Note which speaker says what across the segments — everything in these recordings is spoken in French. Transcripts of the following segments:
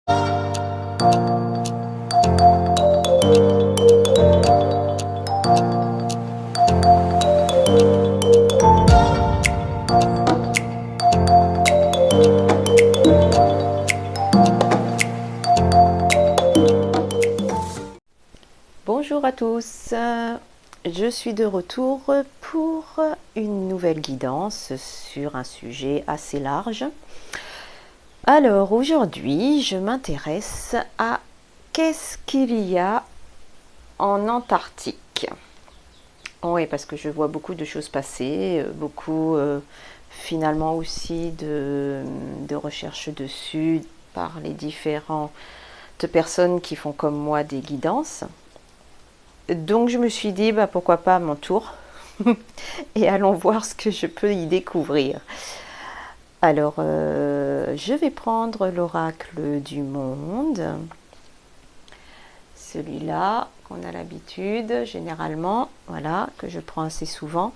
Speaker 1: Bonjour à tous, je suis de retour pour une nouvelle guidance sur un sujet assez large. Alors aujourd'hui, je m'intéresse à qu'est-ce qu'il y a en Antarctique. Oui, parce que je vois beaucoup de choses passer, beaucoup finalement aussi de recherches dessus par les différentes personnes qui font comme moi des guidances. Donc je me suis dit, pourquoi pas à mon tour et allons voir ce que je peux y découvrir. Alors, je vais prendre l'oracle du monde, celui-là qu'on a l'habitude généralement, voilà, que je prends assez souvent.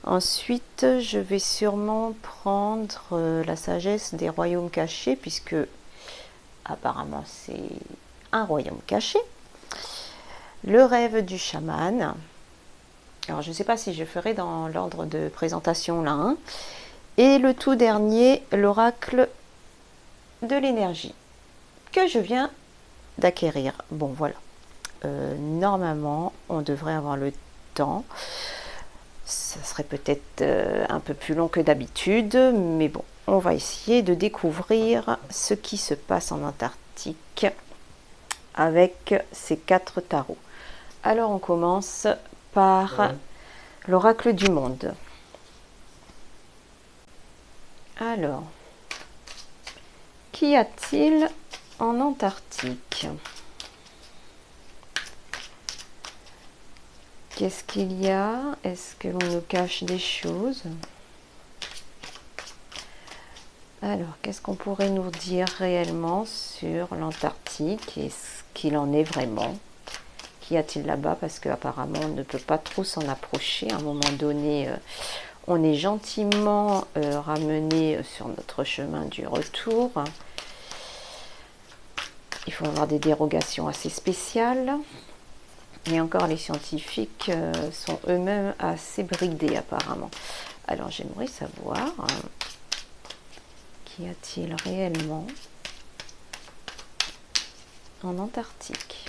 Speaker 1: Ensuite, je vais sûrement prendre la sagesse des royaumes cachés, puisque apparemment c'est un royaume caché. Le rêve du chaman. Alors je ne sais pas si je ferai dans l'ordre de présentation là. Hein. Et le tout dernier, l'oracle de l'énergie, que je viens d'acquérir. Bon voilà. Normalement, on devrait avoir le temps. Ça serait peut-être un peu plus long que d'habitude, mais bon, on va essayer de découvrir ce qui se passe en Antarctique avec ces 4 tarots. Alors on commence par l'oracle du monde. Alors, qu'y a-t-il en Antarctique? Qu'est-ce qu'il y a? Est-ce que l'on nous cache des choses? Alors, qu'est-ce qu'on pourrait nous dire réellement sur l'Antarctique et ce qu'il en est vraiment? Qu'y a-t-il là-bas? Parce qu'apparemment, on ne peut pas trop s'en approcher. À un moment donné, on est gentiment ramené sur notre chemin du retour. Il faut avoir des dérogations assez spéciales. Et encore, les scientifiques sont eux-mêmes assez bridés apparemment. Alors, j'aimerais savoir, qu'y a-t-il réellement en Antarctique?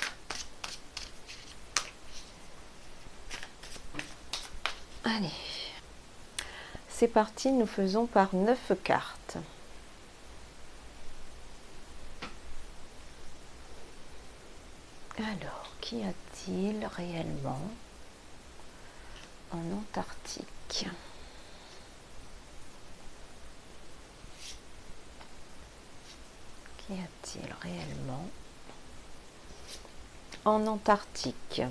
Speaker 1: Allez, c'est parti, nous faisons par 9 cartes. Alors, qu'y a-t-il réellement en Antarctique? Qu'y a-t-il réellement en Antarctique?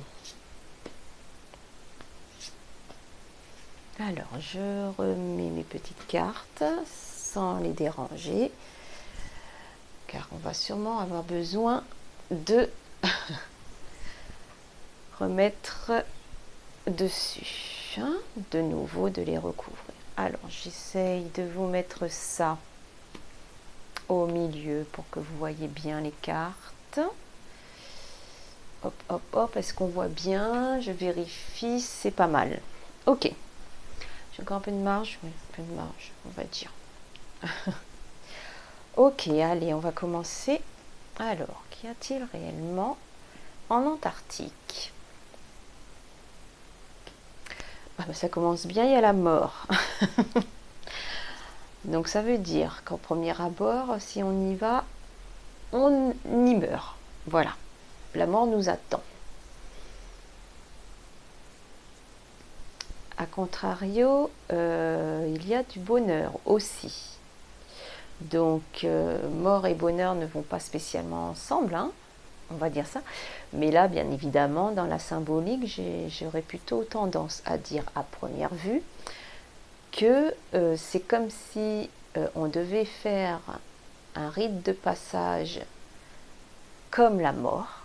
Speaker 1: Alors, je remets mes petites cartes sans les déranger, car on va sûrement avoir besoin de remettre dessus, hein, de nouveau de les recouvrir. Alors, j'essaye de vous mettre ça au milieu pour que vous voyez bien les cartes. Hop, hop, hop, est-ce qu'on voit bien? Je vérifie, c'est pas mal. Ok. J'ai encore un peu de marge? Oui, un peu de marge, on va dire. Ok, allez, on va commencer. Alors, qu'y a-t-il réellement en Antarctique? Ça commence bien, il y a la mort. Donc ça veut dire qu'en premier abord, si on y va, on y meurt. Voilà, la mort nous attend. A contrario, il y a du bonheur aussi. Donc mort et bonheur ne vont pas spécialement ensemble, hein, on va dire ça. Mais là, bien évidemment, dans la symbolique, j'aurais plutôt tendance à dire à première vue que c'est comme si on devait faire un rite de passage comme la mort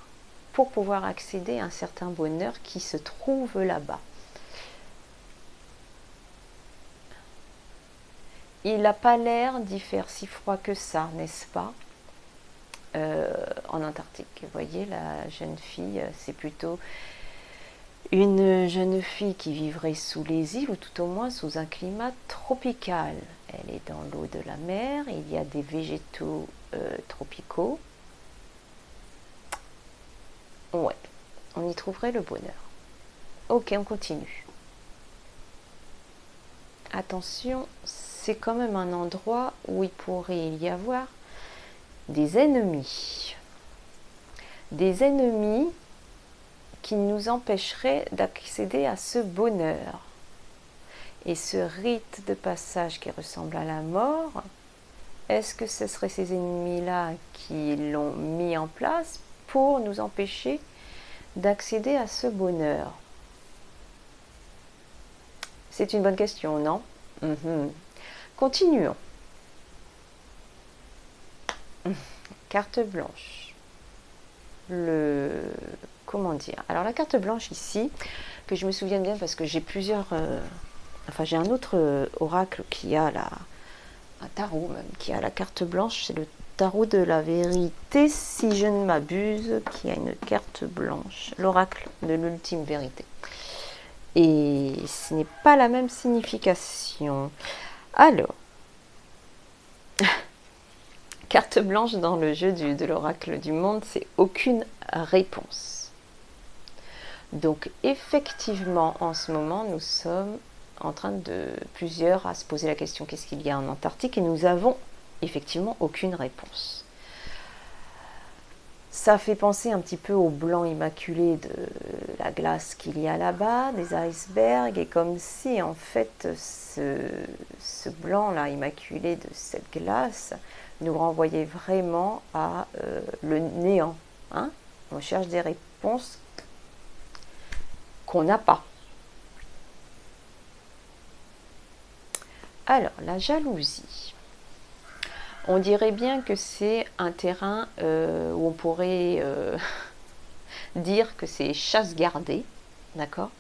Speaker 1: pour pouvoir accéder à un certain bonheur qui se trouve là-bas. Il n'a pas l'air d'y faire si froid que ça, n'est-ce pas? en Antarctique. Vous voyez, la jeune fille, c'est plutôt une jeune fille qui vivrait sous les îles ou tout au moins sous un climat tropical. Elle est dans l'eau de la mer, il y a des végétaux tropicaux. Ouais, on y trouverait le bonheur. Ok, on continue. Attention, c'est quand même un endroit où il pourrait y avoir des ennemis. Des ennemis qui nous empêcheraient d'accéder à ce bonheur. Et ce rite de passage qui ressemble à la mort, est-ce que ce seraient ces ennemis-là qui l'ont mis en place pour nous empêcher d'accéder à ce bonheur? C'est une bonne question, non? Continuons. Carte blanche. Comment dire? Alors la carte blanche ici, que je me souvienne bien parce que j'ai plusieurs... j'ai un autre oracle qui a un tarot même, qui a la carte blanche, c'est le tarot de la vérité, si je ne m'abuse, qui a une carte blanche, l'oracle de l'ultime vérité. Et ce n'est pas la même signification. Alors, carte blanche dans le jeu de l'oracle du monde, c'est aucune réponse. Donc effectivement, en ce moment, nous sommes en train de plusieurs à se poser la question qu'est-ce qu'il y a en Antarctique et nous avons effectivement aucune réponse. Ça fait penser un petit peu au blanc immaculé de la glace qu'il y a là-bas, des icebergs, et comme si en fait ce blanc-là immaculé de cette glace nous renvoyait vraiment à le néant. Hein? On cherche des réponses qu'on n'a pas. Alors, la jalousie. On dirait bien que c'est un terrain où on pourrait dire que c'est chasse gardée, d'accord,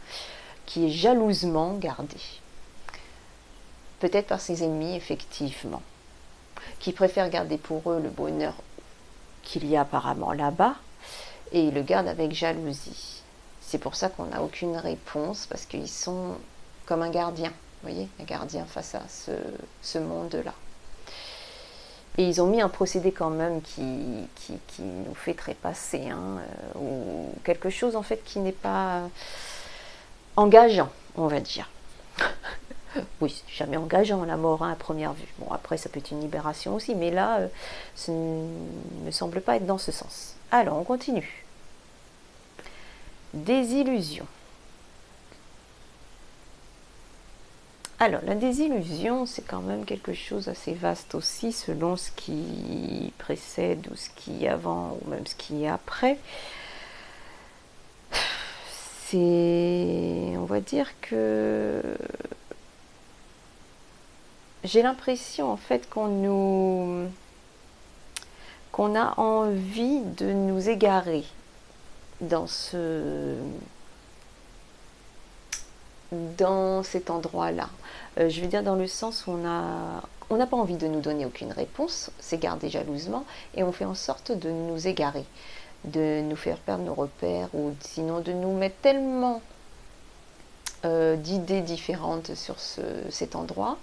Speaker 1: qui est jalousement gardée. Peut-être par ses ennemis, effectivement, qui préfèrent garder pour eux le bonheur qu'il y a apparemment là-bas, et ils le gardent avec jalousie. C'est pour ça qu'on n'a aucune réponse, parce qu'ils sont comme un gardien, vous voyez, un gardien face à ce monde-là. Et ils ont mis un procédé quand même qui nous fait trépasser, hein, ou quelque chose en fait qui n'est pas engageant, on va dire. Oui, c'est jamais engageant la mort, hein, à première vue. Bon, après ça peut être une libération aussi, mais là, ça ne me semble pas être dans ce sens. Alors, on continue. Désillusion. Alors, la désillusion, c'est quand même quelque chose assez vaste aussi, selon ce qui précède ou ce qui est avant, ou même ce qui est après. On va dire que j'ai l'impression en fait qu'on a envie de nous égarer dans cet endroit-là. Je veux dire dans le sens où on n'a pas envie de nous donner aucune réponse, c'est garder jalousement, et on fait en sorte de nous égarer, de nous faire perdre nos repères, ou sinon de nous mettre tellement d'idées différentes sur cet endroit,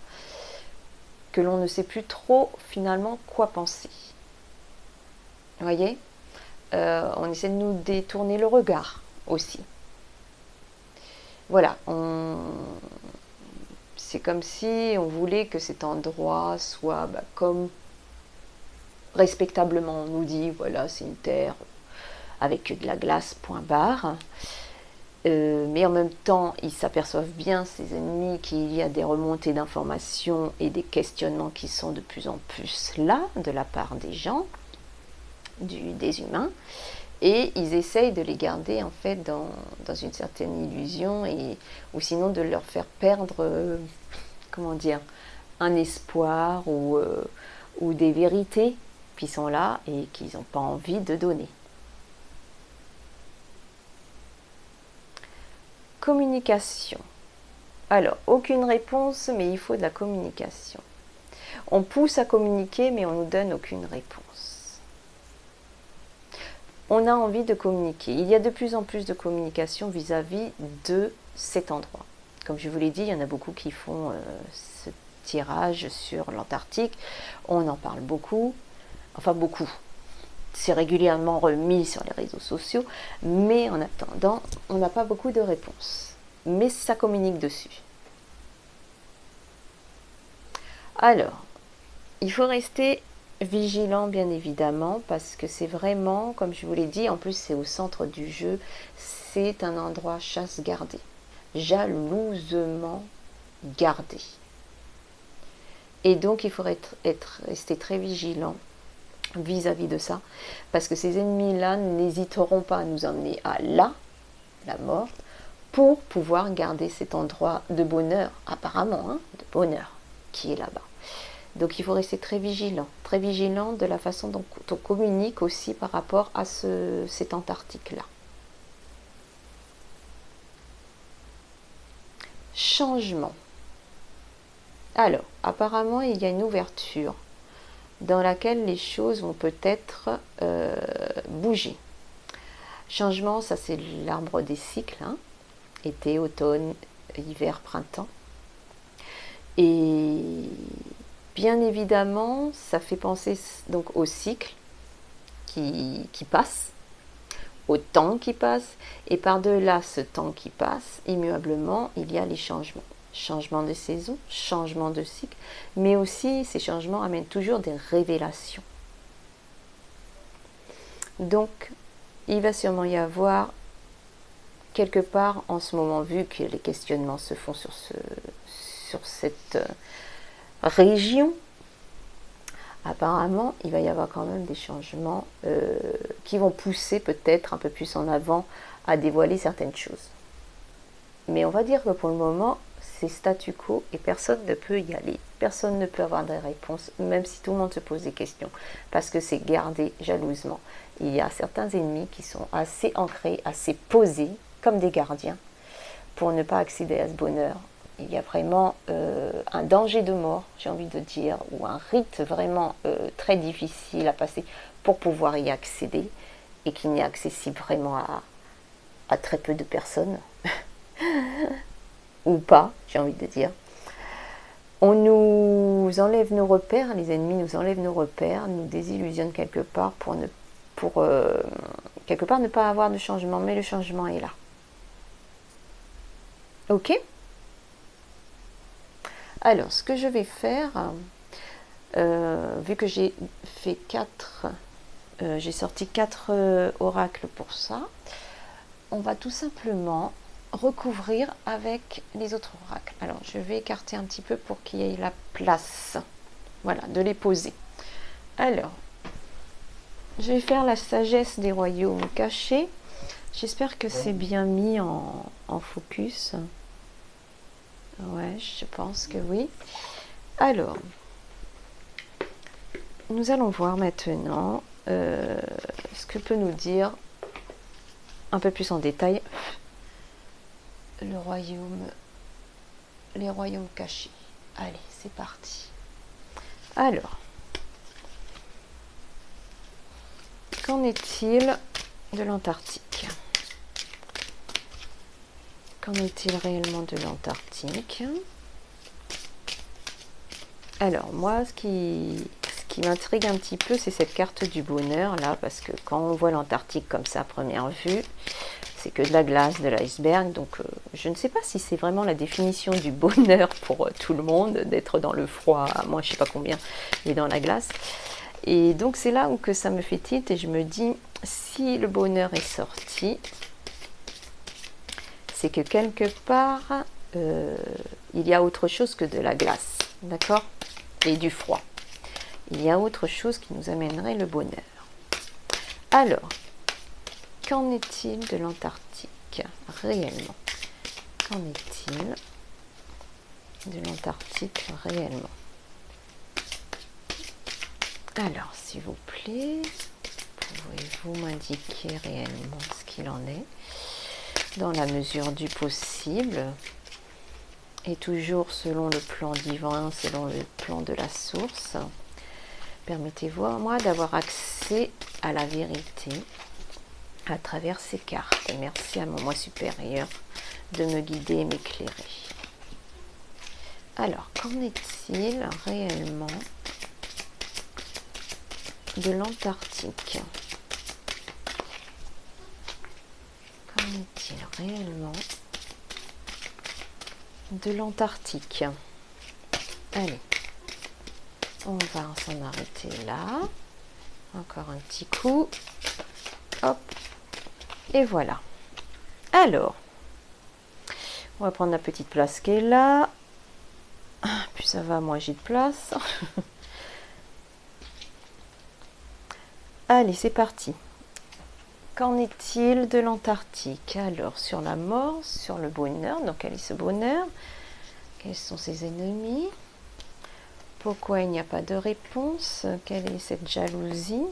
Speaker 1: que l'on ne sait plus trop finalement quoi penser. Vous voyez, on essaie de nous détourner le regard aussi. Voilà, c'est comme si on voulait que cet endroit soit comme respectablement on nous dit, voilà, c'est une terre avec de la glace, point barre. Mais en même temps, ils s'aperçoivent bien, ces ennemis, qu'il y a des remontées d'informations et des questionnements qui sont de plus en plus là, de la part des gens, des humains. Et ils essayent de les garder en fait dans une certaine illusion, ou sinon de leur faire perdre, comment dire, un espoir ou des vérités qui sont là et qu'ils n'ont pas envie de donner. Communication. Alors, aucune réponse, mais il faut de la communication. On pousse à communiquer, mais on ne nous donne aucune réponse. on a envie de communiquer. Il y a de plus en plus de communication vis-à-vis de cet endroit. Comme je vous l'ai dit, il y en a beaucoup qui font ce tirage sur l'Antarctique. On en parle beaucoup, enfin beaucoup. C'est régulièrement remis sur les réseaux sociaux, mais en attendant, on n'a pas beaucoup de réponses. Mais ça communique dessus. Alors, il faut rester vigilant bien évidemment parce que c'est vraiment, comme je vous l'ai dit, en plus c'est au centre du jeu, c'est un endroit chasse gardé, jalousement gardé. Et donc il faut rester très vigilant vis-à-vis de ça, parce que ces ennemis-là n'hésiteront pas à nous emmener à la mort, pour pouvoir garder cet endroit de bonheur, apparemment, hein, de bonheur, qui est là-bas. Donc il faut rester très vigilant de la façon dont on communique aussi par rapport à cet Antarctique-là. Changement. Alors, apparemment, il y a une ouverture dans laquelle les choses vont peut-être bouger. Changement, ça c'est l'arbre des cycles, hein. Été, automne, hiver, printemps. Et bien évidemment, ça fait penser donc au cycle qui passe, au temps qui passe, et par-delà ce temps qui passe, immuablement, il y a les changements. Changement de saison, changement de cycle, mais aussi ces changements amènent toujours des révélations. Donc, il va sûrement y avoir quelque part en ce moment, vu que les questionnements se font sur cette région, apparemment, il va y avoir quand même des changements qui vont pousser peut-être un peu plus en avant à dévoiler certaines choses. Mais on va dire que pour le moment, c'est statu quo et personne ne peut y aller. Personne ne peut avoir des réponses, même si tout le monde se pose des questions, parce que c'est gardé jalousement. Il y a certains ennemis qui sont assez ancrés, assez posés, comme des gardiens, pour ne pas accéder à ce bonheur. Il y a vraiment un danger de mort, j'ai envie de dire, ou un rite vraiment très difficile à passer pour pouvoir y accéder, et qui n'est accessible vraiment à très peu de personnes, ou pas, j'ai envie de dire. On nous enlève nos repères, les ennemis nous enlèvent nos repères, nous désillusionnent quelque part pour quelque part ne pas avoir de changement, mais le changement est là. Ok ? Alors, ce que je vais faire, vu que j'ai fait j'ai sorti 4 oracles pour ça, on va tout simplement recouvrir avec les autres oracles. Alors, je vais écarter un petit peu pour qu'il y ait la place, voilà, de les poser. Alors, je vais faire la sagesse des royaumes cachés. J'espère que c'est bien mis en focus. Ouais, je pense que oui. Alors, nous allons voir maintenant ce que peut nous dire un peu plus en détail les royaumes cachés. Allez, c'est parti. Alors, qu'en est-il de l'Antarctique ? Qu'en est-il réellement de l'Antarctique ? Alors, moi, ce qui m'intrigue un petit peu, c'est cette carte du bonheur, là, parce que quand on voit l'Antarctique comme ça à première vue, c'est que de la glace, de l'iceberg, donc je ne sais pas si c'est vraiment la définition du bonheur pour tout le monde, d'être dans le froid, moi je sais pas combien, mais dans la glace. Et donc c'est là où que ça me fait tilt et je me dis, si le bonheur est sorti, c'est que quelque part, il y a autre chose que de la glace, d'accord ? Et du froid. Il y a autre chose qui nous amènerait le bonheur. Alors, qu'en est-il de l'Antarctique réellement ? Qu'en est-il de l'Antarctique réellement ? Alors, s'il vous plaît, pouvez-vous m'indiquer réellement ce qu'il en est, dans la mesure du possible, et toujours selon le plan divin, selon le plan de la source. Permettez-moi, moi, d'avoir accès à la vérité. à travers ces cartes. Merci à mon moi supérieur de me guider et m'éclairer. Alors, qu'en est-il réellement de l'Antarctique? Qu'en est-il réellement de l'Antarctique? Allez, on va s'en arrêter là. Encore un petit coup. Hop. Et voilà. Alors, on va prendre la petite place qui est là. Puis ça va, moi j'ai de place. Allez, c'est parti. Qu'en est-il de l'Antarctique? Alors, sur la mort, sur le bonheur. Donc, quel est ce bonheur? Quels sont ses ennemis? Pourquoi il n'y a pas de réponse? Quelle est cette jalousie?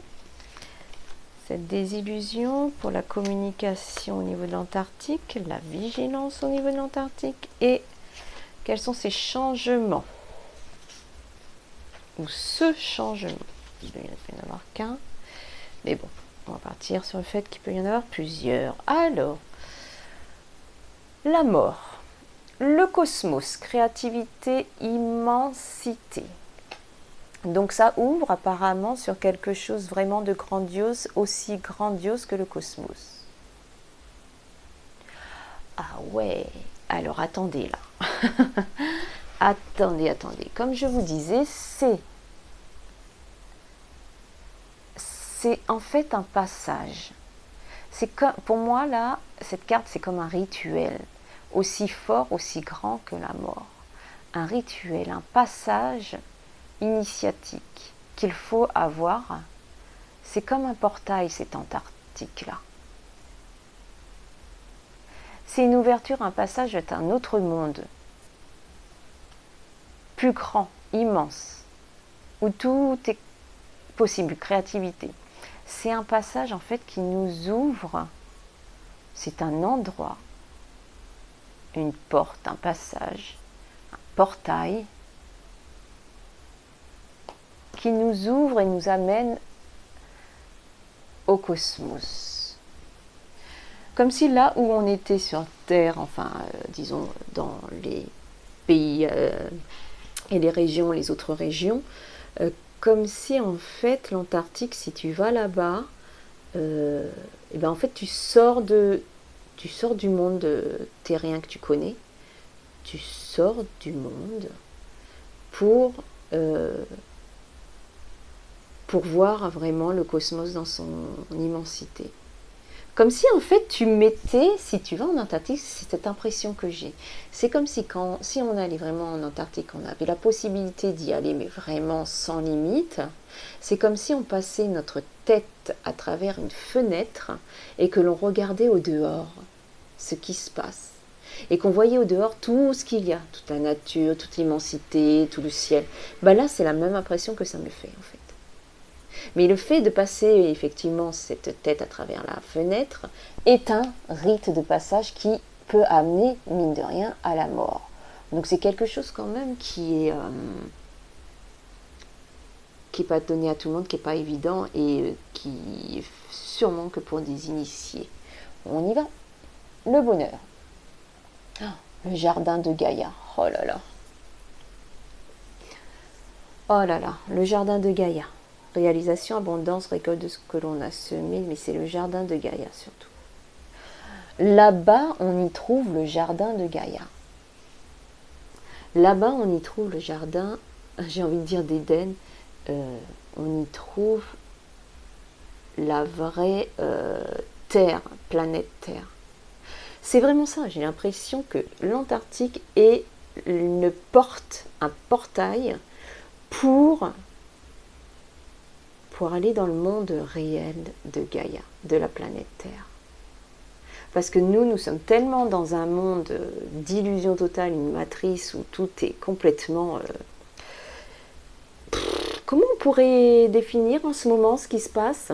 Speaker 1: Cette désillusion pour la communication au niveau de l'Antarctique, la vigilance au niveau de l'Antarctique, et quels sont ces changements? Ou ce changement? Il ne peut y en avoir qu'un, mais bon, on va partir sur le fait qu'il peut y en avoir plusieurs. Alors, la mort, le cosmos, créativité, immensité. Donc ça ouvre apparemment sur quelque chose vraiment de grandiose, aussi grandiose que le cosmos. Ah ouais, alors attendez là. attendez. Comme je vous disais, c'est en fait un passage. C'est comme, pour moi là, cette carte c'est comme un rituel, aussi fort, aussi grand que la mort. Un rituel, un passage initiatique qu'il faut avoir. C'est comme un portail, cet Antarctique là. C'est une ouverture, un passage d'un autre monde, plus grand, immense, où tout est possible, créativité. C'est un passage en fait qui nous ouvre, c'est un endroit, une porte, un passage, un portail qui nous ouvre et nous amène au cosmos. Comme si là où on était sur Terre, enfin disons dans les pays et les régions, les autres régions, comme si en fait l'Antarctique, si tu vas là-bas, et ben en fait tu sors du monde terrien que tu connais, tu sors du monde pour voir vraiment le cosmos dans son immensité. Comme si en fait tu mettais, si tu vas en Antarctique, c'est cette impression que j'ai. C'est comme si si on allait vraiment en Antarctique, on avait la possibilité d'y aller, mais vraiment sans limite. C'est comme si on passait notre tête à travers une fenêtre et que l'on regardait au dehors ce qui se passe. Et qu'on voyait au dehors tout ce qu'il y a, toute la nature, toute l'immensité, tout le ciel. Ben là, c'est la même impression que ça me fait en fait. Mais le fait de passer effectivement cette tête à travers la fenêtre est un rite de passage qui peut amener, mine de rien, à la mort. Donc c'est quelque chose quand même qui est pas donné à tout le monde, qui n'est pas évident et qui sûrement que pour des initiés. On y va. Le bonheur. Le jardin de Gaïa. Oh là là. Oh là là, le jardin de Gaïa. Réalisation, abondance, récolte de ce que l'on a semé, mais c'est le jardin de Gaïa surtout. Là-bas, on y trouve le jardin de Gaïa. Là-bas, on y trouve le jardin, j'ai envie de dire d'Éden, on y trouve la vraie Terre, planète Terre. C'est vraiment ça, j'ai l'impression que l'Antarctique est une porte, un portail pour aller dans le monde réel de Gaïa, de la planète Terre. Parce que nous sommes tellement dans un monde d'illusion totale, une matrice où tout est complètement... comment on pourrait définir en ce moment ce qui se passe?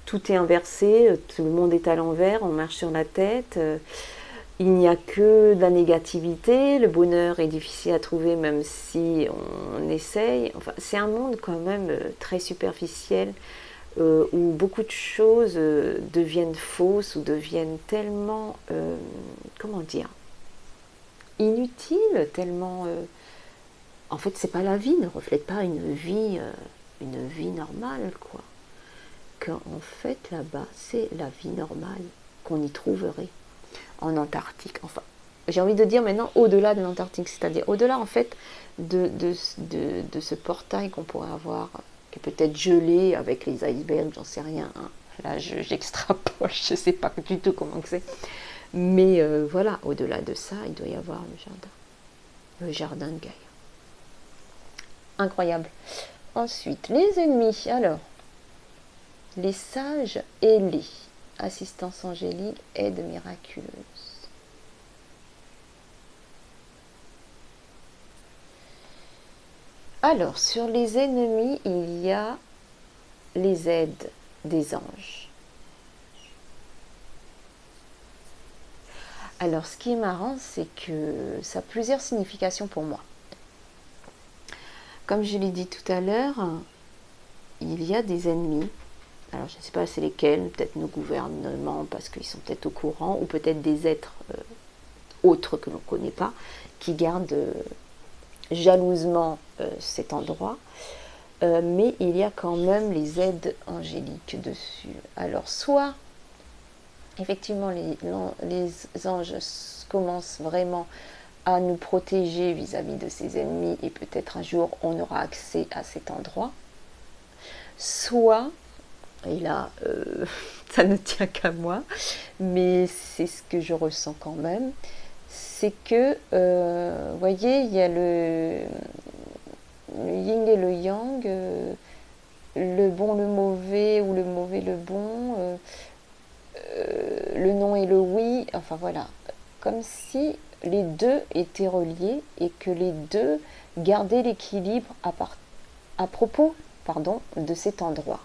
Speaker 1: Tout est inversé, tout le monde est à l'envers, on marche sur la tête, il n'y a que de la négativité, le bonheur est difficile à trouver même si on essaye. Enfin, c'est un monde quand même très superficiel où beaucoup de choses deviennent fausses ou deviennent tellement, comment dire, inutiles, tellement... en fait, c'est pas la vie, ne reflète pas une vie normale, quoi. Qu'en fait, là-bas, c'est la vie normale qu'on y trouverait en Antarctique. Enfin, j'ai envie de dire maintenant au-delà de l'Antarctique, c'est-à-dire au-delà, en fait, de ce portail qu'on pourrait avoir, qui est peut-être gelé avec les icebergs, j'en sais rien. Hein. Là, j'extrapole, je ne sais pas du tout comment c'est. Mais voilà, au-delà de ça, il doit y avoir le jardin de Gaïa. Incroyable. Ensuite, les ennemis. Alors, les sages ailés. Assistance angélique, aide miraculeuse. Alors, sur les ennemis, il y a les aides des anges. Alors, ce qui est marrant, c'est que ça a plusieurs significations pour moi. Comme je l'ai dit tout à l'heure, il y a des ennemis. Alors, je ne sais pas c'est lesquels, peut-être nos gouvernements, parce qu'ils sont peut-être au courant, ou peut-être des êtres autres que l'on ne connaît pas, qui gardent jalousement cet endroit. Mais il y a quand même les aides angéliques dessus. Alors, soit, effectivement, les anges commencent vraiment à nous protéger vis-à-vis de ces ennemis, et peut-être un jour, on aura accès à cet endroit. Soit, et là, ça ne tient qu'à moi, mais c'est ce que je ressens quand même, c'est que, vous voyez, il y a le yin et le yang, le bon, le mauvais, ou le mauvais, le bon, le non et le oui, enfin voilà, comme si les deux étaient reliés et que les deux gardaient l'équilibre à propos de cet endroit.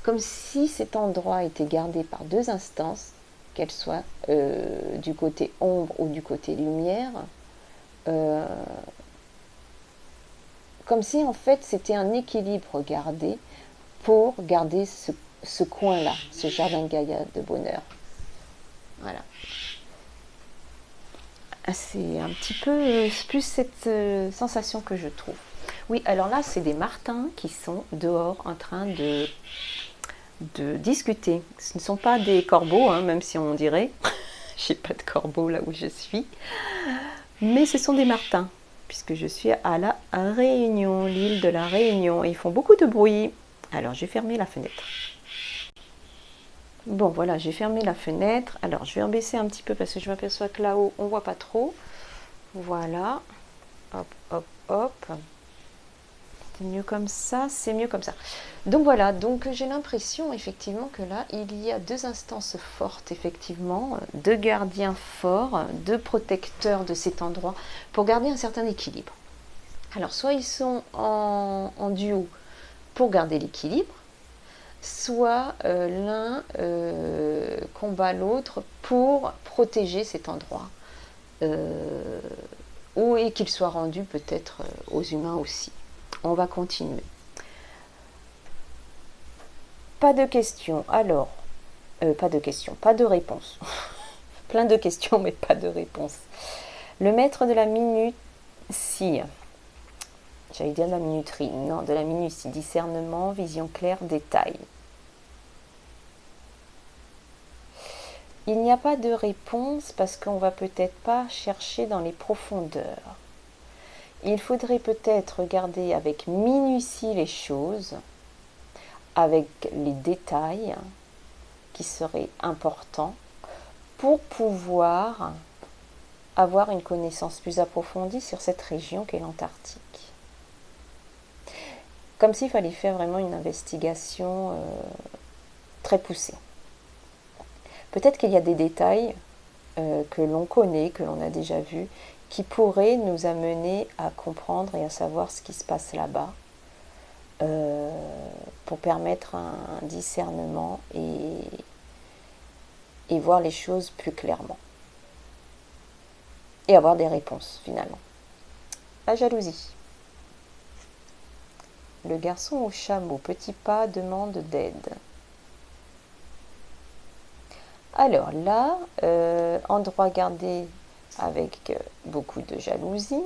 Speaker 1: Comme si cet endroit était gardé par deux instances, qu'elles soient du côté ombre ou du côté lumière, comme si en fait c'était un équilibre gardé pour garder ce coin-là, ce jardin de Gaïa de bonheur. Voilà. C'est un petit peu plus cette sensation que je trouve. Oui, alors là, c'est des martins qui sont dehors en train de discuter. Ce ne sont pas des corbeaux, hein, même si on dirait. J'ai pas de corbeau là où je suis. Mais ce sont des martins, puisque je suis à la Réunion, l'île de la Réunion. Et ils font beaucoup de bruit. Alors, j'ai fermé la fenêtre. Bon, voilà, j'ai fermé la fenêtre. Alors, je vais en baisser un petit peu parce que je m'aperçois que là-haut, on ne voit pas trop. Voilà. Hop, hop, hop. C'est mieux comme ça, c'est mieux comme ça. Donc voilà, donc j'ai l'impression effectivement que là, il y a deux instances fortes, effectivement, deux gardiens forts, deux protecteurs de cet endroit pour garder un certain équilibre. Alors, soit ils sont en duo pour garder l'équilibre, soit l'un combat l'autre pour protéger cet endroit, et qu'il soit rendu peut-être aux humains aussi. On va continuer. Pas de questions. Alors, pas de questions, pas de réponses. Plein de questions, mais pas de réponses. Le maître de la minutie. J'allais dire de la minuterie. Non, de la minutie. Discernement, vision claire, détail. Il n'y a pas de réponse parce qu'on ne va peut-être pas chercher dans les profondeurs. Il faudrait peut-être regarder avec minutie les choses, avec les détails qui seraient importants pour pouvoir avoir une connaissance plus approfondie sur cette région qu'est l'Antarctique. Comme s'il fallait faire vraiment une investigation très poussée. Peut-être qu'il y a des détails que l'on connaît, que l'on a déjà vus, qui pourraient nous amener à comprendre et à savoir ce qui se passe là-bas, pour permettre un discernement et voir les choses plus clairement. Et avoir des réponses, finalement. La jalousie. Le garçon au chameau, petit pas, demande d'aide. Alors là, endroit gardé avec beaucoup de jalousie,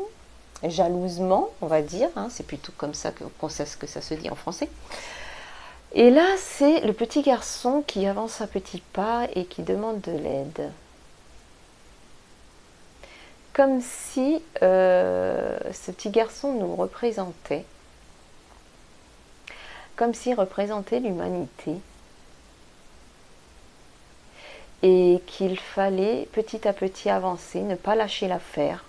Speaker 1: jalousement, on va dire, hein, c'est plutôt comme ça qu'on sait ce que ça se dit en français. Et là, c'est le petit garçon qui avance à petits pas et qui demande de l'aide. Comme si ce petit garçon nous représentait, comme s'il représentait l'humanité, et qu'il fallait petit à petit avancer, ne pas lâcher l'affaire,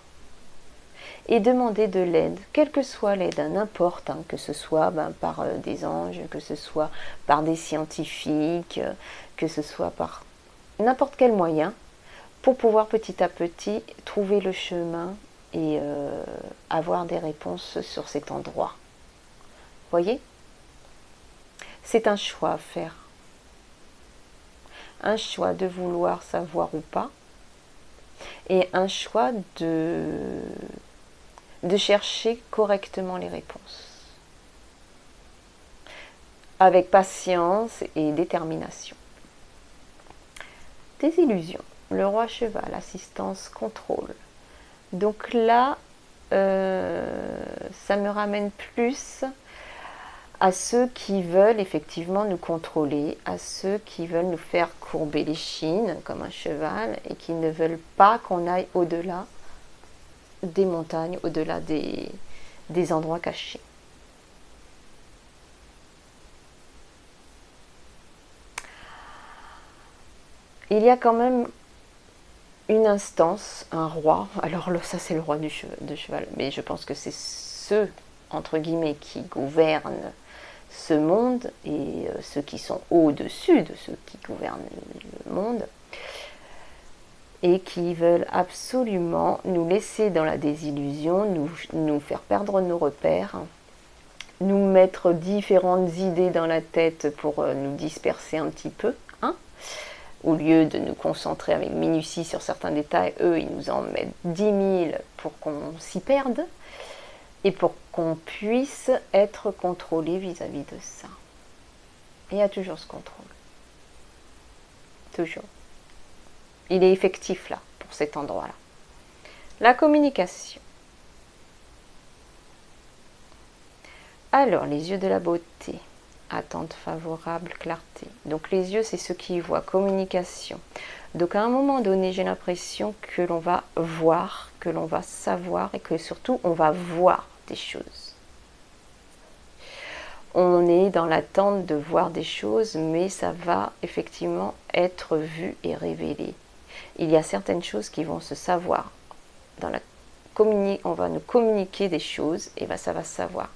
Speaker 1: et demander de l'aide, quelle que soit l'aide, n'importe, hein, que ce soit par des anges, que ce soit par des scientifiques, que ce soit par n'importe quel moyen, pour pouvoir petit à petit trouver le chemin et avoir des réponses sur cet endroit. Voyez ? C'est un choix à faire. Un choix de vouloir savoir ou pas, et un choix de chercher correctement les réponses. Avec patience et détermination. Désillusion. Le roi cheval, assistance, contrôle. Donc là, ça me ramène plus à ceux qui veulent effectivement nous contrôler, à ceux qui veulent nous faire courber les chines comme un cheval et qui ne veulent pas qu'on aille au-delà des montagnes, au-delà des endroits cachés. Il y a quand même une instance, un roi, alors là, ça c'est le roi de cheval, mais je pense que c'est ceux, entre guillemets, qui gouvernent ce monde et ceux qui sont au-dessus de ceux qui gouvernent le monde et qui veulent absolument nous laisser dans la désillusion, nous faire perdre nos repères, nous mettre différentes idées dans la tête pour nous disperser un petit peu, hein. Au lieu de nous concentrer avec minutie sur certains détails, eux, ils nous en mettent 10 000 pour qu'on s'y perde et pour qu'on puisse être contrôlé vis-à-vis de ça. Il y a toujours ce contrôle. Toujours. Il est effectif là, pour cet endroit-là. La communication. Alors, les yeux de la beauté. Attente favorable, clarté. Donc les yeux, c'est ce qui voient, communication. Donc à un moment donné, j'ai l'impression que l'on va voir, que l'on va savoir et que surtout on va voir des choses. On est dans l'attente de voir des choses, mais ça va effectivement être vu et révélé. Il y a certaines choses qui vont se savoir. On va nous communiquer des choses et ça va se savoir.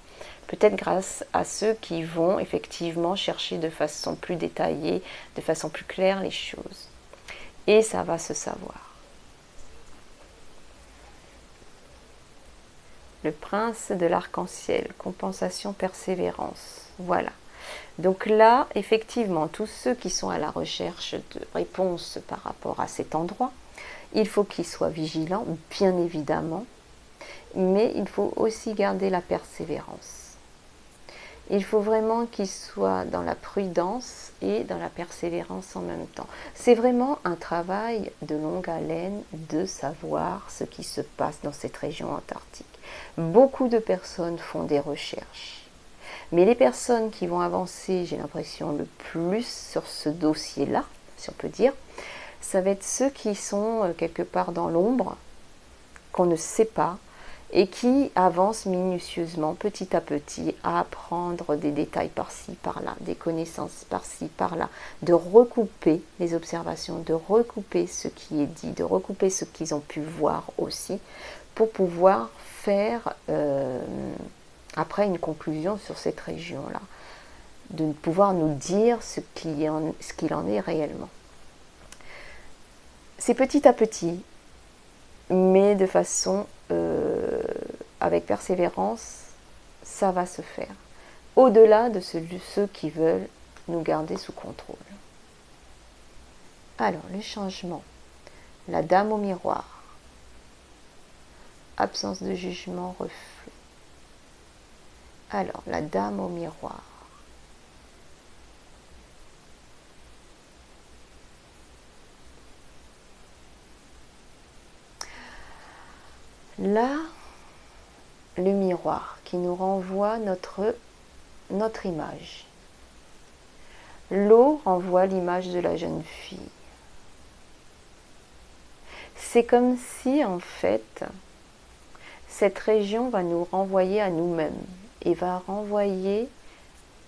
Speaker 1: Peut-être grâce à ceux qui vont effectivement chercher de façon plus détaillée, de façon plus claire les choses. Et ça va se savoir. Le prince de l'arc-en-ciel, compensation, persévérance. Voilà. Donc là, effectivement, tous ceux qui sont à la recherche de réponses par rapport à cet endroit, il faut qu'ils soient vigilants, bien évidemment, mais il faut aussi garder la persévérance. Il faut vraiment qu'ils soient dans la prudence et dans la persévérance en même temps. C'est vraiment un travail de longue haleine de savoir ce qui se passe dans cette région antarctique. Beaucoup de personnes font des recherches. Mais les personnes qui vont avancer, j'ai l'impression, le plus sur ce dossier-là, si on peut dire, ça va être ceux qui sont quelque part dans l'ombre, qu'on ne sait pas, et qui avancent minutieusement, petit à petit, à apprendre des détails par-ci, par-là, des connaissances par-ci, par-là, de recouper les observations, de recouper ce qui est dit, de recouper ce qu'ils ont pu voir aussi, pour pouvoir faire après une conclusion sur cette région-là, de pouvoir nous dire ce qu'il en est réellement. C'est petit à petit, mais de façon avec persévérance, ça va se faire. Au-delà de ceux qui veulent nous garder sous contrôle. Alors, le changement. La dame au miroir. Absence de jugement, reflet. Alors, la dame au miroir. Là, le miroir qui nous renvoie notre image. L'eau renvoie l'image de la jeune fille. C'est comme si, en fait, cette région va nous renvoyer à nous-mêmes et va renvoyer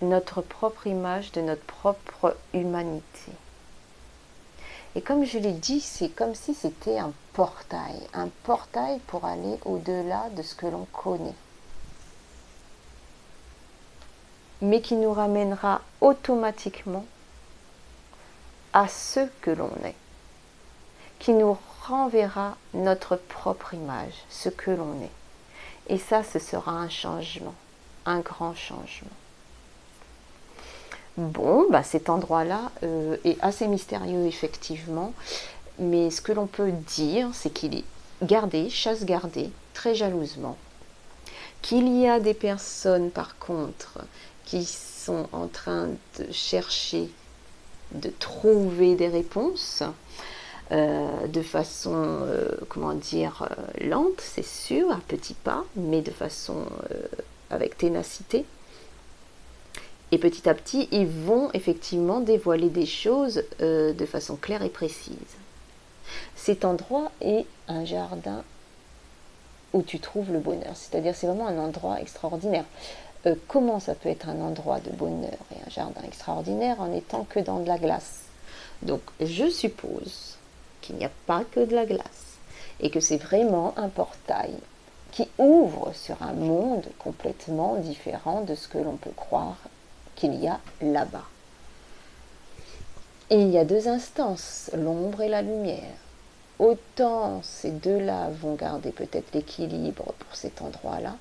Speaker 1: notre propre image de notre propre humanité. Et comme je l'ai dit, c'est comme si c'était un portail pour aller au-delà de ce que l'on connaît, mais qui nous ramènera automatiquement à ce que l'on est, qui nous renverra notre propre image, ce que l'on est. Et ça, ce sera un changement, un grand changement. Bon, bah cet endroit-là est assez mystérieux effectivement, mais ce que l'on peut dire, c'est qu'il est gardé, chasse gardée, très jalousement. Qu'il y a des personnes par contre qui sont en train de chercher, de trouver des réponses de façon, comment dire, lente, c'est sûr, à petits pas, mais de façon avec ténacité. Et petit à petit, ils vont effectivement dévoiler des choses de façon claire et précise. Cet endroit est un jardin où tu trouves le bonheur. C'est-à-dire, c'est vraiment un endroit extraordinaire. Comment ça peut être un endroit de bonheur et un jardin extraordinaire en n'étant que dans de la glace? Donc, je suppose qu'il n'y a pas que de la glace et que c'est vraiment un portail qui ouvre sur un monde complètement différent de ce que l'on peut croire qu'il y a là-bas. Et il y a deux instances, l'ombre et la lumière. Autant ces deux-là vont garder peut-être l'équilibre pour cet endroit-là,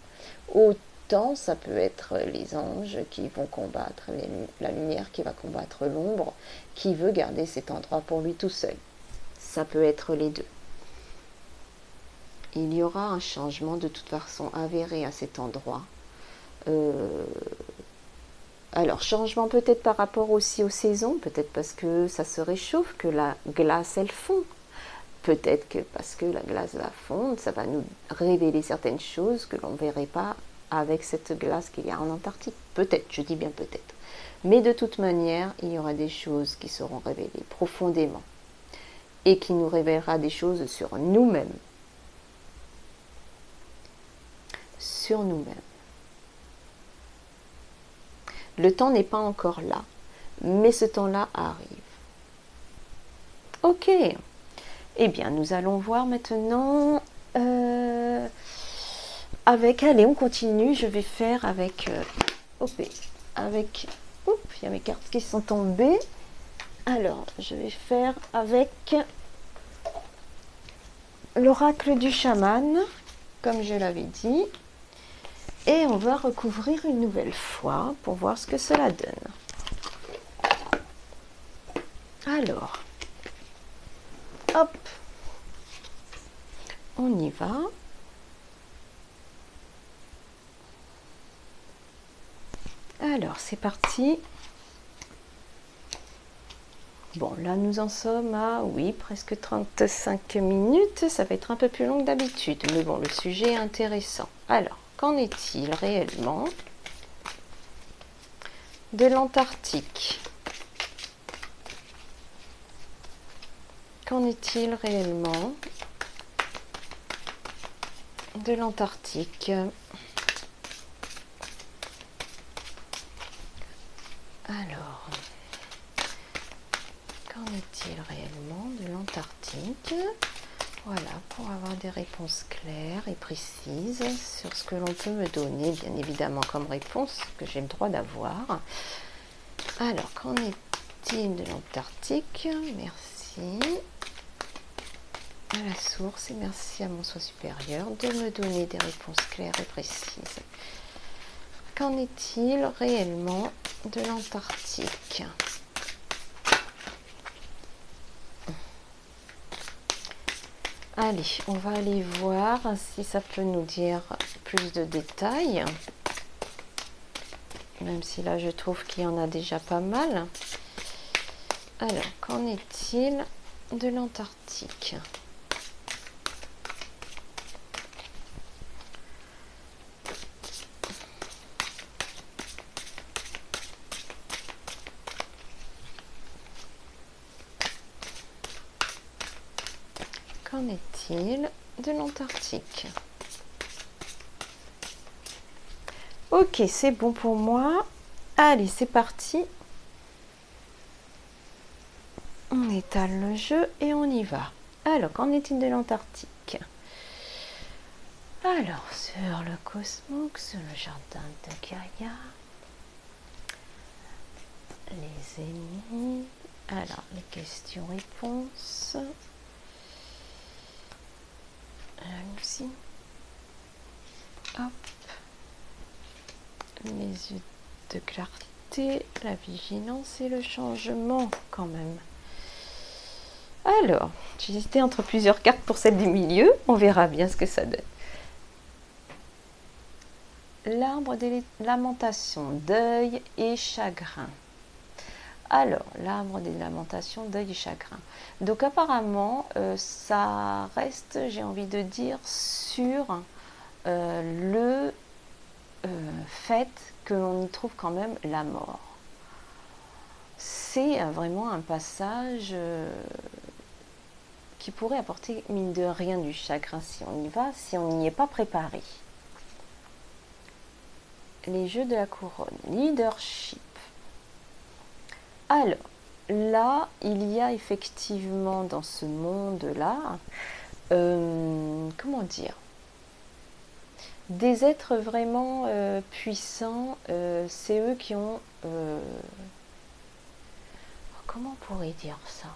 Speaker 1: autant ça peut être les anges qui vont combattre la lumière, qui va combattre l'ombre, qui veut garder cet endroit pour lui tout seul. Ça peut être les deux. Il y aura un changement de toute façon avéré à cet endroit. Alors, changement peut-être par rapport aussi aux saisons, peut-être parce que ça se réchauffe, que la glace, elle fond. Peut-être que parce que la glace va fondre, ça va nous révéler certaines choses que l'on ne verrait pas avec cette glace qu'il y a en Antarctique. Peut-être, je dis bien peut-être. Mais de toute manière, il y aura des choses qui seront révélées profondément et qui nous révélera des choses sur nous-mêmes. Sur nous-mêmes. Le temps n'est pas encore là, mais ce temps-là arrive. Ok. Eh bien, nous allons voir maintenant avec... Allez, on continue. Je vais faire avec... Oups, il y a mes cartes qui sont tombées. Alors, je vais faire avec l'oracle du chaman, comme je l'avais dit. Et on va recouvrir une nouvelle fois pour voir ce que cela donne. Alors, hop, on y va. Alors, c'est parti. Bon, là, nous en sommes à, oui, presque 35 minutes. Ça va être un peu plus long que d'habitude. Mais bon, le sujet est intéressant. Alors, qu'en est-il réellement de l'Antarctique? Qu'en est-il réellement de l'Antarctique? Alors, qu'en est-il réellement de l'Antarctique? Voilà, pour avoir des réponses claires et précises sur ce que l'on peut me donner, bien évidemment, comme réponse que j'ai le droit d'avoir. Alors, qu'en est-il de l'Antarctique? Merci à la source et merci à mon soi supérieur de me donner des réponses claires et précises. Qu'en est-il réellement de l'Antarctique? Allez, on va aller voir si ça peut nous dire plus de détails. même si là je trouve qu'il y en a déjà pas mal. Alors, qu'en est-il de l'Antarctique? Qu'en est-il de l'Antarctique? Ok, c'est bon pour moi. Allez, c'est parti. On étale le jeu et on y va. Alors, qu'en est-il de l'Antarctique? Alors, sur le Cosmos, le jardin de Gaïa, les ennemis. Alors, les questions-réponses. Aussi. Hop. Les yeux de clarté, la vigilance et le changement quand même. Alors, j'hésitais entre plusieurs cartes pour celle du milieu. On verra bien ce que ça donne. L'arbre des lamentations, deuil et chagrin. Alors, l'arbre des lamentations, deuil et chagrin. Donc apparemment, ça reste, j'ai envie de dire, sur le fait que l'on y trouve quand même la mort. C'est vraiment un passage qui pourrait apporter, mine de rien, du chagrin si on y va, si on n'y est pas préparé. Les jeux de la couronne, leadership. Alors, là, il y a effectivement dans ce monde-là, comment dire, des êtres vraiment puissants, c'est eux qui ont... comment on pourrait dire ça?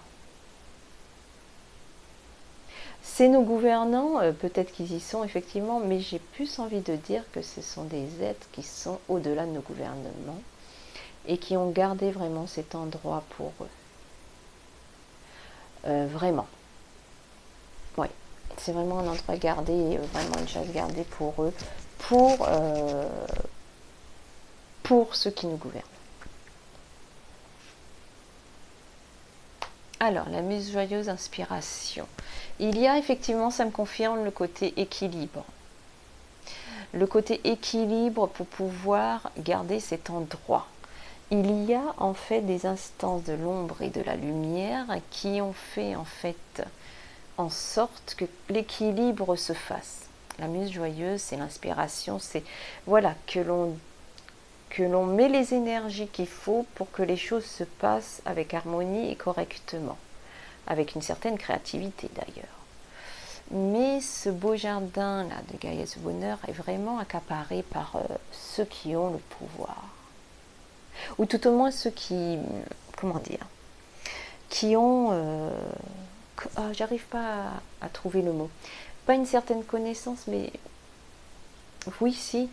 Speaker 1: C'est nos gouvernants, peut-être qu'ils y sont effectivement, mais j'ai plus envie de dire que ce sont des êtres qui sont au-delà de nos gouvernements et qui ont gardé vraiment cet endroit pour eux. Vraiment. Oui, c'est vraiment un endroit gardé, vraiment une chasse gardée pour eux, pour ceux qui nous gouvernent. Alors, la muse joyeuse, inspiration. Il y a effectivement, ça me confirme, le côté équilibre. Le côté équilibre pour pouvoir garder cet endroit. Il y a en fait des instances de l'ombre et de la lumière qui ont fait en fait en sorte que l'équilibre se fasse. La muse joyeuse, c'est l'inspiration, c'est voilà que l'on met les énergies qu'il faut pour que les choses se passent avec harmonie et correctement, avec une certaine créativité d'ailleurs. Mais ce beau jardin-là de Gaïa du Bonheur est vraiment accaparé par ceux qui ont le pouvoir. Ou tout au moins ceux qui, comment dire, qui ont, j'arrive pas à trouver le mot, pas une certaine connaissance, mais oui, si,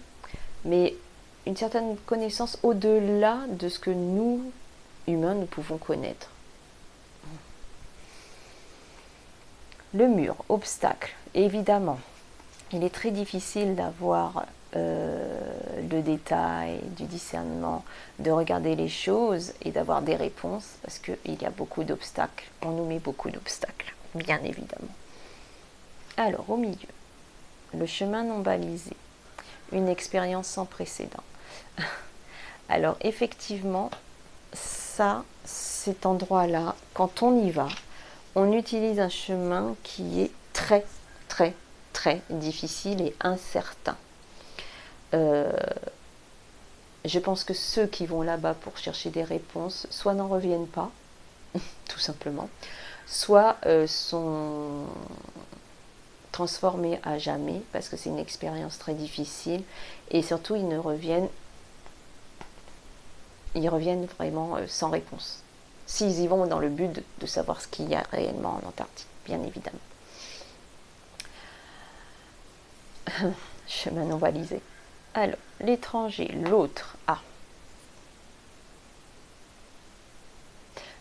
Speaker 1: mais une certaine connaissance au-delà de ce que nous, humains, nous pouvons connaître. Le mur, obstacle, évidemment, il est très difficile d'avoir le détail, du discernement, de regarder les choses et d'avoir des réponses parce qu'il y a beaucoup d'obstacles. On nous met beaucoup d'obstacles, bien évidemment. Alors, au milieu, le chemin non balisé, une expérience sans précédent. Alors, effectivement, ça, cet endroit-là, quand on y va, on utilise un chemin qui est très, très, très difficile et incertain. Je pense que ceux qui vont là-bas pour chercher des réponses, soit n'en reviennent pas, tout simplement, soit sont transformés à jamais, parce que c'est une expérience très difficile, et surtout ils reviennent vraiment sans réponse. S'ils y vont dans le but de savoir ce qu'il y a réellement en Antarctique, bien évidemment. Chemin non balisé. Alors, l'étranger, l'autre. Ah.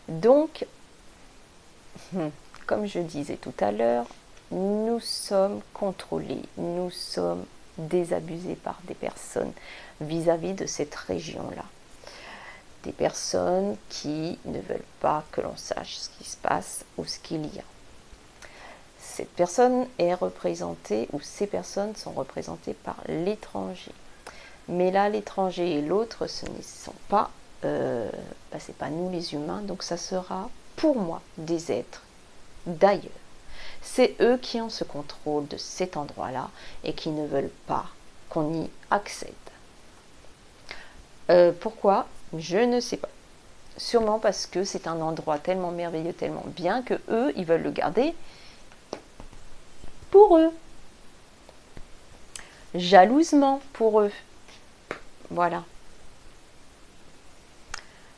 Speaker 1: Donc, comme je disais tout à l'heure, nous sommes contrôlés, nous sommes désabusé par des personnes vis-à-vis de cette région-là. Des personnes qui ne veulent pas que l'on sache ce qui se passe ou ce qu'il y a. Cette personne est représentée, ou ces personnes sont représentées par l'étranger. Mais là, l'étranger et l'autre, ce ne sont pas, c'est pas nous les humains, donc ça sera pour moi des êtres d'ailleurs. C'est eux qui ont ce contrôle de cet endroit-là et qui ne veulent pas qu'on y accède. Pourquoi? Je ne sais pas. Sûrement parce que c'est un endroit tellement merveilleux, tellement bien, que eux, ils veulent le garder pour eux. Jalousement pour eux. Voilà.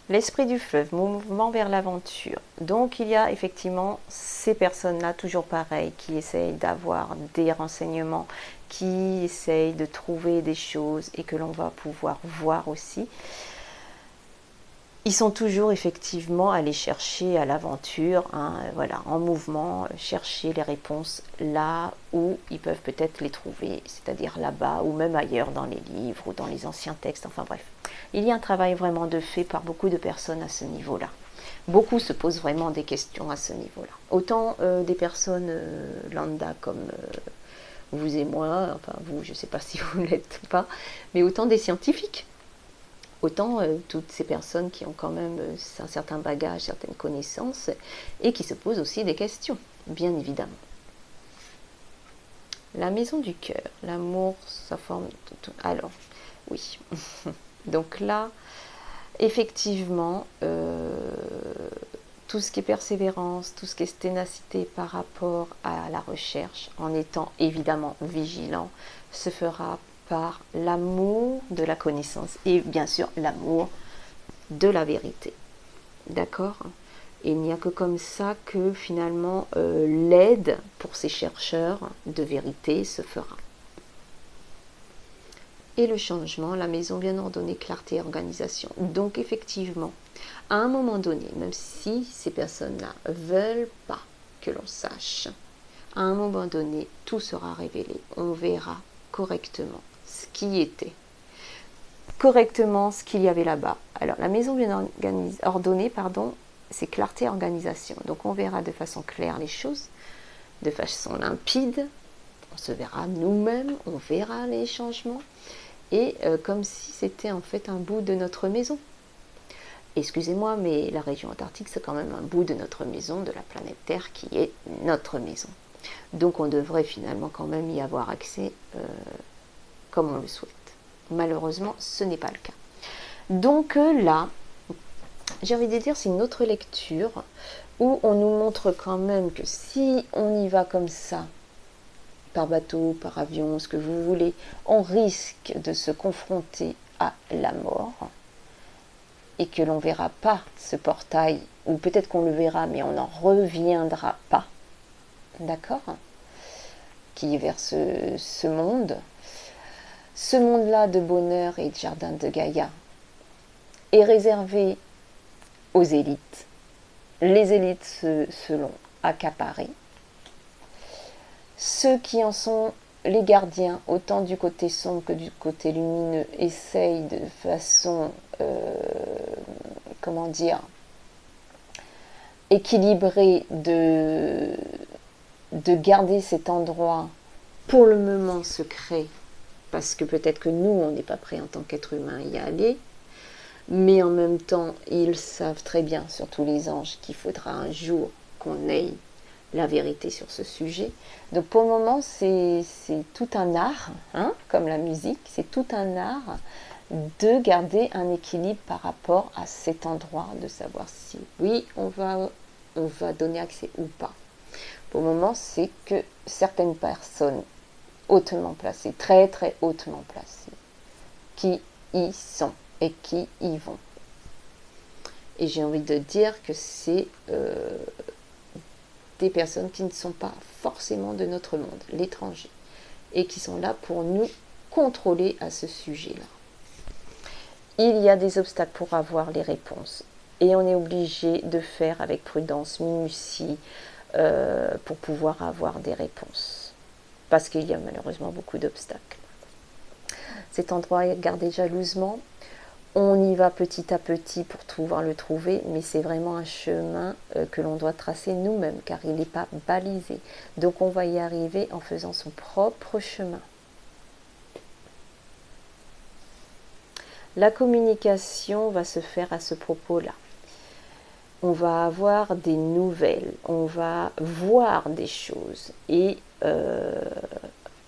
Speaker 1: L'esprit du fleuve, mouvement vers l'aventure. Donc il y a effectivement ces personnes-là, toujours pareilles, qui essayent d'avoir des renseignements, qui essayent de trouver des choses et que l'on va pouvoir voir aussi. Ils sont toujours effectivement allés chercher à l'aventure, voilà, en mouvement, chercher les réponses là où ils peuvent peut-être les trouver, c'est-à-dire là-bas ou même ailleurs dans les livres ou dans les anciens textes, enfin bref. Il y a un travail vraiment de fait par beaucoup de personnes à ce niveau-là. Beaucoup se posent vraiment des questions à ce niveau-là. Autant des personnes lambda comme vous et moi, enfin vous, je ne sais pas si vous ne l'êtes pas, mais autant des scientifiques. Autant toutes ces personnes qui ont quand même un certain bagage, certaines connaissances, et qui se posent aussi des questions, bien évidemment. La maison du cœur, l'amour, sa forme... Alors, oui. Donc là, effectivement, tout ce qui est persévérance, tout ce qui est ténacité par rapport à la recherche, en étant évidemment vigilant, se fera par l'amour de la connaissance et bien sûr l'amour de la vérité. D'accord? Et il n'y a que comme ça que finalement l'aide pour ces chercheurs de vérité se fera. Et le changement, la maison bien ordonnée, clarté et organisation. Donc effectivement, à un moment donné, même si ces personnes-là ne veulent pas que l'on sache, à un moment donné, tout sera révélé. On verra correctement ce qui était, correctement ce qu'il y avait là-bas. Alors la maison bien ordonnée, c'est clarté et organisation. Donc on verra de façon claire les choses, de façon limpide, on se verra nous-mêmes, on verra les changements, et comme si c'était en fait un bout de notre maison. Excusez-moi, mais la région antarctique, c'est quand même un bout de notre maison, de la planète Terre, qui est notre maison. Donc on devrait finalement quand même y avoir accès comme on le souhaite. Malheureusement, ce n'est pas le cas. Donc là, j'ai envie de dire, c'est une autre lecture où on nous montre quand même que si on y va comme ça, par bateau, par avion, ce que vous voulez, on risque de se confronter à la mort et que l'on ne verra pas ce portail, ou peut-être qu'on le verra, mais on n'en reviendra pas, d'accord, qui est vers ce monde. Ce monde-là de bonheur et de jardin de Gaïa est réservé aux élites. Les élites se l'ont accaparé. Ceux qui en sont les gardiens, autant du côté sombre que du côté lumineux, essayent de façon, équilibrée de garder cet endroit pour le moment secret, parce que peut-être que nous, on n'est pas prêt en tant qu'être humain à y aller, mais en même temps, ils savent très bien, surtout les anges, qu'il faudra un jour qu'on ait la vérité sur ce sujet. Donc pour le moment, c'est tout un art, comme la musique, c'est tout un art de garder un équilibre par rapport à cet endroit, de savoir si oui, on va donner accès ou pas. Pour le moment, c'est que certaines personnes hautement placées, très très hautement placées, qui y sont et qui y vont. Et j'ai envie de dire que c'est des personnes qui ne sont pas forcément de notre monde, l'étranger, et qui sont là pour nous contrôler à ce sujet-là. Il y a des obstacles pour avoir les réponses, et on est obligé de faire avec prudence, minutie, pour pouvoir avoir des réponses, parce qu'il y a malheureusement beaucoup d'obstacles. cet endroit est gardé jalousement. On y va petit à petit pour pouvoir le trouver, mais c'est vraiment un chemin que l'on doit tracer nous-mêmes, car il n'est pas balisé. Donc on va y arriver en faisant son propre chemin. La communication va se faire à ce propos-là. On va avoir des nouvelles, on va voir des choses, et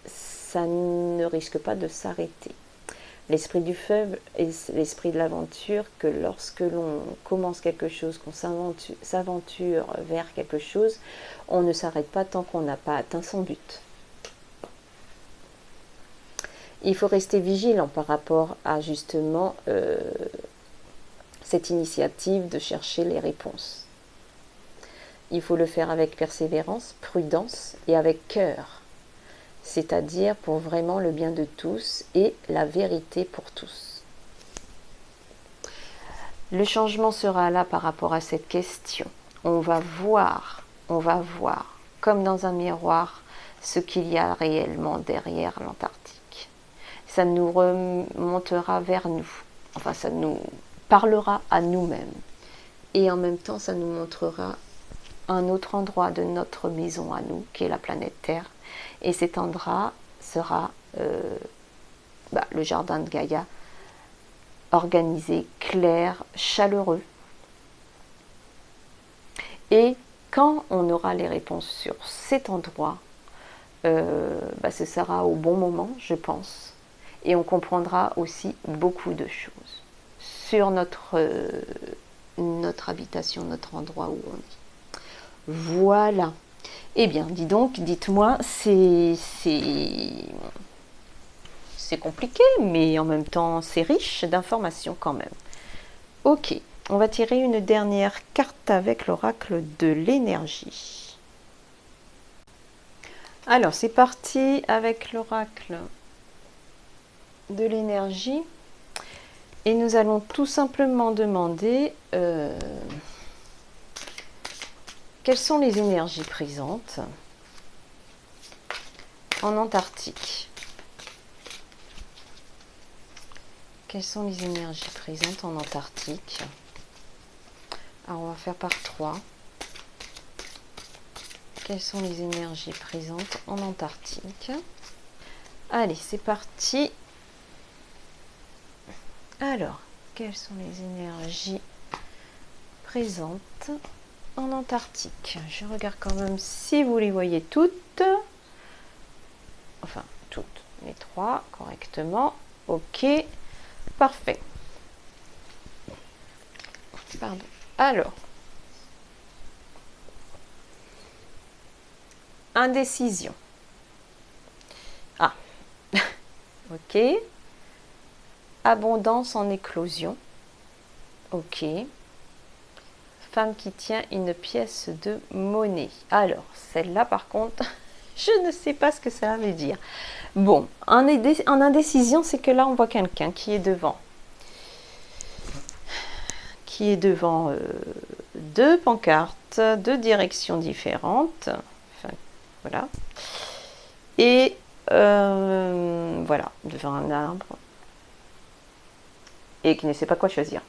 Speaker 1: ça ne risque pas de s'arrêter. L'esprit du feu est l'esprit de l'aventure, que lorsque l'on commence quelque chose, qu'on s'aventure vers quelque chose, on ne s'arrête pas tant qu'on n'a pas atteint son but. Il faut rester vigilant par rapport à justement cette initiative de chercher les réponses. Il faut le faire avec persévérance, prudence et avec cœur. C'est-à-dire pour vraiment le bien de tous et la vérité pour tous. Le changement sera là par rapport à cette question. On va voir, comme dans un miroir, ce qu'il y a réellement derrière l'Antarctique. Ça nous remontera vers nous, enfin ça nous parlera à nous-mêmes. Et en même temps, ça nous montrera un autre endroit de notre maison à nous, qui est la planète Terre. Et cet endroit sera le jardin de Gaïa, organisé, clair, chaleureux. Et quand on aura les réponses sur cet endroit, ce sera au bon moment, je pense. Et on comprendra aussi beaucoup de choses sur notre habitation, notre endroit où on est. Voilà. Eh bien, dis donc, dites-moi, c'est compliqué, mais en même temps, c'est riche d'informations quand même. Ok, on va tirer une dernière carte avec l'oracle de l'énergie. Alors, c'est parti avec l'oracle de l'énergie. Et nous allons tout simplement demander quelles sont les énergies présentes en Antarctique. Quelles sont les énergies présentes en Antarctique? Alors on va faire par 3. Quelles sont les énergies présentes en Antarctique? Allez, c'est parti. Alors, quelles sont les énergies présentes en Antarctique? Je regarde quand même si vous les voyez toutes. Enfin, toutes, les 3 correctement. Ok, parfait. Pardon. Alors, indécision. Ah, ok. Abondance en éclosion. Ok. Femme qui tient une pièce de monnaie. Alors, celle-là par contre, je ne sais pas ce que ça veut dire. Bon, en indécision, c'est que là, on voit quelqu'un qui est devant. Qui est devant 2 pancartes, 2 directions différentes. Enfin, voilà. Et voilà, devant un arbre. Et qui ne sait pas quoi choisir.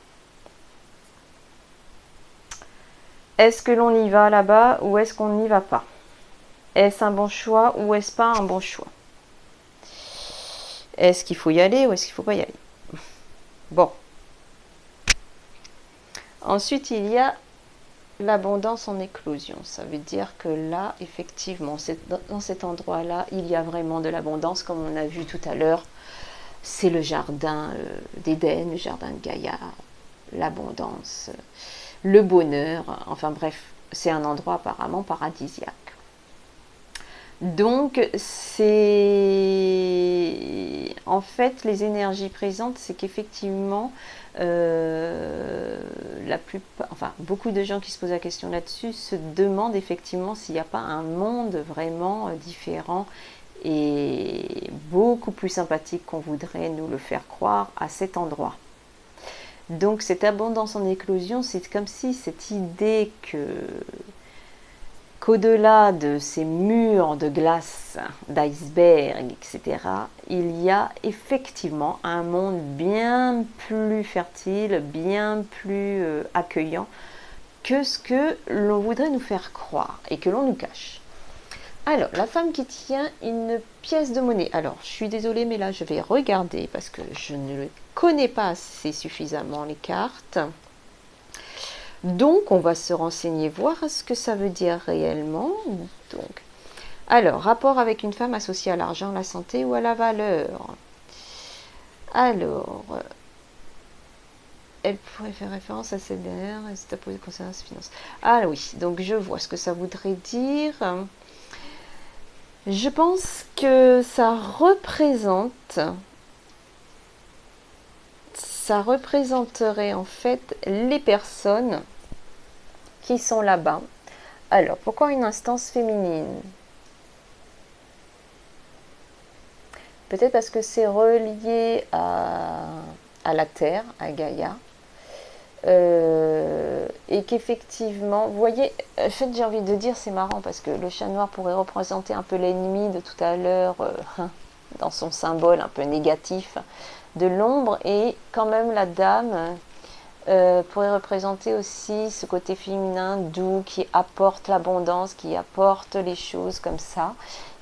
Speaker 1: Est-ce que l'on y va là-bas ou est-ce qu'on n'y va pas? Est-ce un bon choix ou est-ce pas un bon choix? Est-ce qu'il faut y aller ou est-ce qu'il ne faut pas y aller? Bon. Ensuite, il y a l'abondance en éclosion. Ça veut dire que là, effectivement, dans cet endroit-là, il y a vraiment de l'abondance, comme on a vu tout à l'heure. C'est le jardin d'Éden, le jardin de Gaïa, l'abondance, le bonheur. Enfin bref, c'est un endroit apparemment paradisiaque. Donc, c'est en fait les énergies présentes, c'est qu'effectivement, beaucoup de gens qui se posent la question là-dessus se demandent effectivement s'il n'y a pas un monde vraiment différent et beaucoup plus sympathique qu'on voudrait nous le faire croire à cet endroit. Donc, cette abondance en éclosion, c'est comme si cette idée qu'au-delà de ces murs de glace, d'iceberg, etc., il y a effectivement un monde bien plus fertile, bien plus accueillant que ce que l'on voudrait nous faire croire et que l'on nous cache. Alors, la femme qui tient une pièce de monnaie. Alors, je suis désolée, mais là, je vais regarder parce que je ne connais pas assez suffisamment les cartes. Donc, on va se renseigner, voir ce que ça veut dire réellement. Donc, alors, rapport avec une femme associée à l'argent, la santé ou à la valeur. Alors, elle pourrait faire référence à cette dernière, et c'est à poser concernant ses finances. Ah oui, donc je vois ce que ça voudrait dire. Je pense que ça représenterait en fait les personnes qui sont là-bas. Alors, pourquoi une instance féminine? Peut-être parce que c'est relié à la Terre, à Gaïa. Et qu'effectivement, vous voyez, en fait j'ai envie de dire, c'est marrant parce que le chat noir pourrait représenter un peu l'ennemi de tout à l'heure, dans son symbole un peu négatif de l'ombre, et quand même la dame pourrait représenter aussi ce côté féminin doux qui apporte l'abondance, qui apporte les choses comme ça,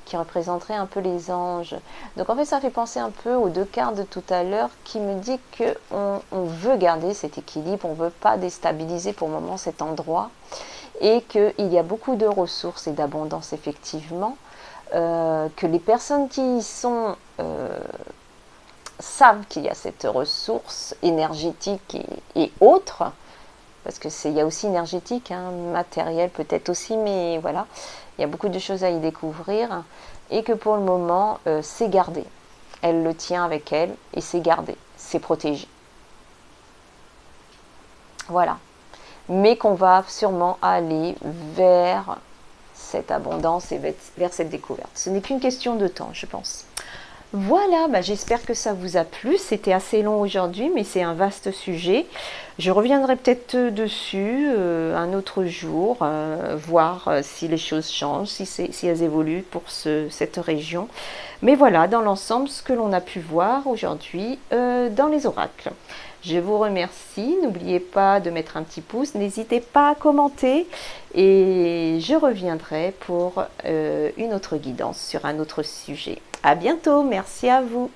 Speaker 1: qui représenterait un peu les anges. Donc en fait ça fait penser un peu aux deux cartes de tout à l'heure qui me dit qu'on veut garder cet équilibre, on ne veut pas déstabiliser pour le moment cet endroit, et qu'il y a beaucoup de ressources et d'abondance effectivement, que les personnes qui y sont savent qu'il y a cette ressource énergétique et autre, parce que il y a aussi énergétique, hein, matériel peut-être aussi, mais voilà, il y a beaucoup de choses à y découvrir, et que pour le moment, c'est gardé. Elle le tient avec elle, et c'est gardé, c'est protégé. Voilà. Mais qu'on va sûrement aller vers cette abondance et vers cette découverte. Ce n'est qu'une question de temps, je pense. Voilà, j'espère que ça vous a plu. C'était assez long aujourd'hui, mais c'est un vaste sujet. Je reviendrai peut-être dessus un autre jour, voir si les choses changent, si elles évoluent pour cette région. Mais voilà, dans l'ensemble, ce que l'on a pu voir aujourd'hui dans les oracles. Je vous remercie. N'oubliez pas de mettre un petit pouce. N'hésitez pas à commenter. Et je reviendrai pour une autre guidance sur un autre sujet. À bientôt. Merci à vous.